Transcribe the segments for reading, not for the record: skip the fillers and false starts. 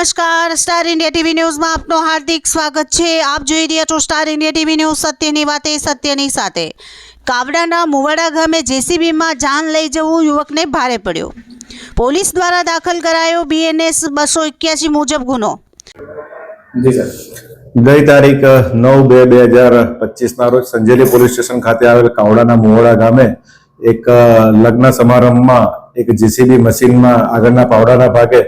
નમસ્કાર, star India TV ન્યૂઝમાં આપનું હાર્દિક સ્વાગત છે। આપ જોઈ રહ્યા છો સ્ટાર ઇન્ડિયા ટીવી ન્યૂઝ, સત્યની વાતે સત્યની સાથે। કાવડાના મુવાડા ગામે જેસીબીમાં જાન લઈ જવું યુવકને ભારે પડ્યો। પોલીસ દ્વારા દાખલ કરાયો BNS 281 મુજબ ગુનો। જી સર, ગઈ તારીખ 9/2/2025 ના રોજ સંજેલી પોલીસ સ્ટેશન ખાતે આવેલ કાવડાના મુવાડા ગામે એક લગ્ન સમારંભમાં એક જેસીબી મશીનમાં આગળના પાવડાના ભાગે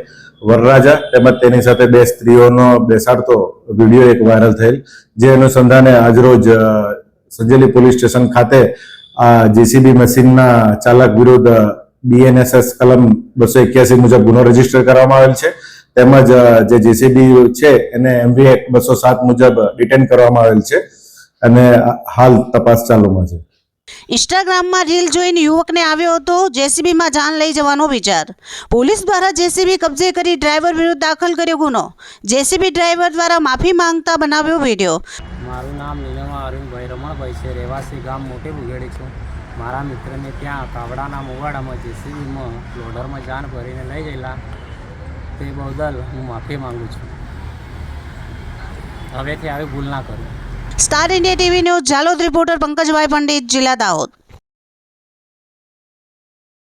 વરરાજા તેમજ તેની સાથે બે સ્ત્રીઓનો બેસાડતો વિડીયો એક વાયરલ થયેલ, જે અનુસંધાને આજરોજ સંજેલી પોલીસ સ્ટેશન ખાતે આ જેસીબી મશીનના ચાલક વિરુદ્ધ BNSS કલમ 281 મુજબ ગુનો રજીસ્ટર કરવામાં આવેલ છે। તેમજ જે જેસીબી છે એને MV એક્ટ 207 મુજબ ડિટેન કરવામાં આવેલ છે અને હાલ તપાસ ચાલુમાં છે। ઇન્સ્ટાગ્રામમાં રીલ જોઈને યુવકને આવ્યો હતો જેસીબીમાં જાન લઈ જવાનો વિચાર। પોલીસ દ્વારા જેસીબી કબજે કરી ડ્રાઈવર વિરુદ્ધ દાખલ કર્યો ગુનો। જેસીબી ડ્રાઈવર દ્વારા માફી માંગતા બનાવ્યો વિડીયો। મારું નામ નીલમા અરુણભાઈ રમણભાઈ છે, રહેવાસી ગામ મોટી બુગેડી છું। મારા મિત્રને ત્યાં કાવડાના મુવાડામાં જેસીબીમાં લોડરમાં જાન ભરીને લઈ ગયેલા, તે બદલ હું માફી માંગુ છું। હવેથી આવી ભૂલ ના કરું। Star India TV news, Jhalod reporter Pankajbhai Pandit, જિલ્લા દાહોદ।